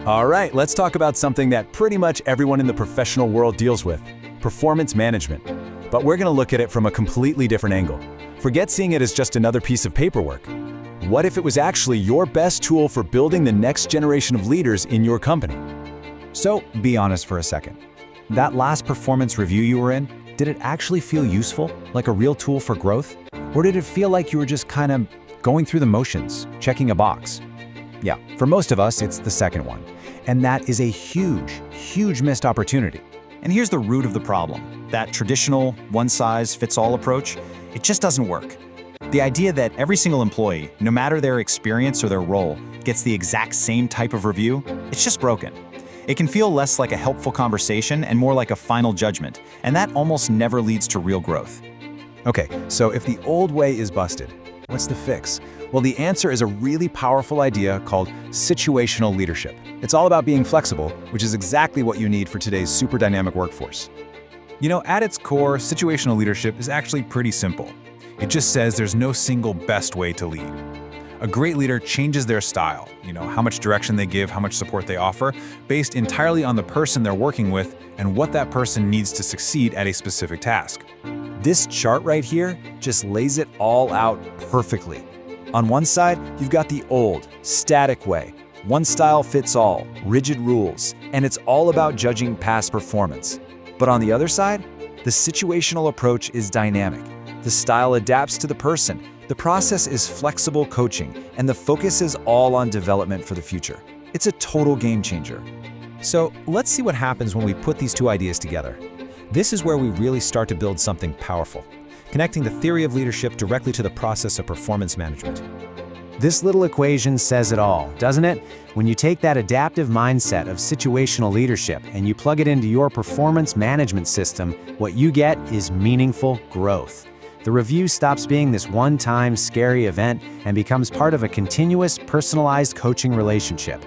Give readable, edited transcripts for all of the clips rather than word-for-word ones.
All right, let's talk about something that pretty much everyone in the professional world deals with: performance management. But we're going to look at it from a completely different angle. Forget seeing it as just another piece of paperwork. What if it was actually your best tool for building the next generation of leaders in your company? So, be honest for a second. That last performance review you were in, did it actually feel useful, like a real tool for growth? Or did it feel like you were just kind of going through the motions, checking a box? Yeah, for most of us, it's the second one. And that is a huge, huge missed opportunity. And here's the root of the problem. That traditional one-size-fits-all approach, it just doesn't work. The idea that every single employee, no matter their experience or their role, gets the exact same type of review, it's just broken. It can feel less like a helpful conversation and more like a final judgment, and that almost never leads to real growth. Okay, so if the old way is busted, what's the fix? Well, the answer is a really powerful idea called situational leadership. It's all about being flexible, which is exactly what you need for today's super dynamic workforce. You know, at its core, situational leadership is actually pretty simple. It just says there's no single best way to lead. A great leader changes their style, how much direction they give, how much support they offer, based entirely on the person they're working with and what that person needs to succeed at a specific task. This chart right here just lays it all out perfectly. On one side, you've got the old, static way, one style fits all, rigid rules, and it's all about judging past performance. But on the other side, the situational approach is dynamic. The style adapts to the person. The process is flexible coaching, and the focus is all on development for the future. It's a total game changer. So let's see what happens when we put these two ideas together. This is where we really start to build something powerful, connecting the theory of leadership directly to the process of performance management. This little equation says it all, doesn't it? When you take that adaptive mindset of situational leadership and you plug it into your performance management system, what you get is meaningful growth. The review stops being this one-time scary event and becomes part of a continuous, personalized coaching relationship.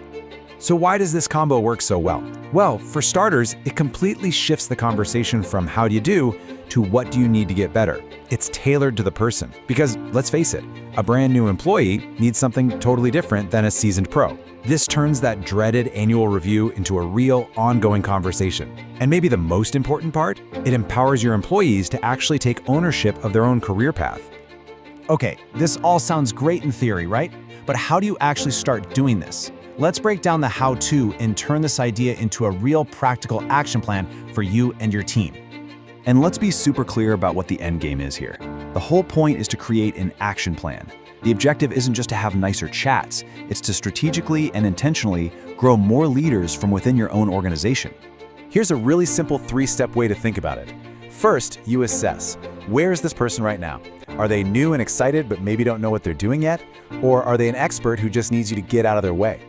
So why does this combo work so well? Well, for starters, it completely shifts the conversation from how do you do to what do you need to get better. It's tailored to the person. Because let's face it, a brand new employee needs something totally different than a seasoned pro. This turns that dreaded annual review into a real, ongoing conversation. And maybe the most important part, it empowers your employees to actually take ownership of their own career path. Okay, this all sounds great in theory, right? But how do you actually start doing this? Let's break down the how-to and turn this idea into a real practical action plan for you and your team. And let's be super clear about what the end game is here. The whole point is to create an action plan. The objective isn't just to have nicer chats, it's to strategically and intentionally grow more leaders from within your own organization. Here's a really simple three-step way to think about it. First, you assess. Where is this person right now? Are they new and excited but maybe don't know what they're doing yet? Or are they an expert who just needs you to get out of their way?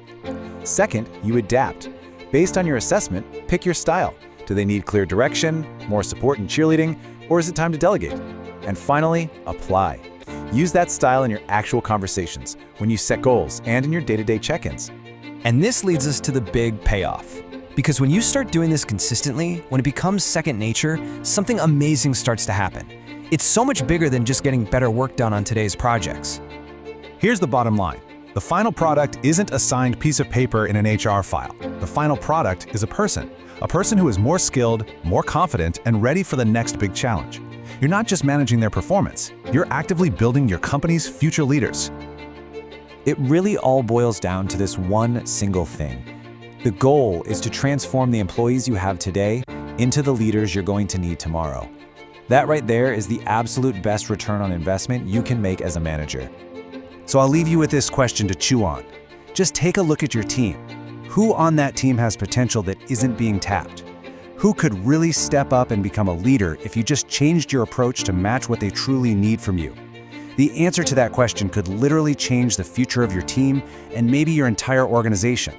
Second, you adapt. Based on your assessment, pick your style. Do they need clear direction, more support and cheerleading, or is it time to delegate? And finally, apply. Use that style in your actual conversations, when you set goals, and in your day-to-day check-ins. And this leads us to the big payoff. Because when you start doing this consistently, when it becomes second nature, something amazing starts to happen. It's so much bigger than just getting better work done on today's projects. Here's the bottom line. The final product isn't a signed piece of paper in an HR file. The final product is a person who is more skilled, more confident, and ready for the next big challenge. You're not just managing their performance, you're actively building your company's future leaders. It really all boils down to this one single thing. The goal is to transform the employees you have today into the leaders you're going to need tomorrow. That right there is the absolute best return on investment you can make as a manager. So I'll leave you with this question to chew on. Just take a look at your team. Who on that team has potential that isn't being tapped? Who could really step up and become a leader if you just changed your approach to match what they truly need from you? The answer to that question could literally change the future of your team and maybe your entire organization.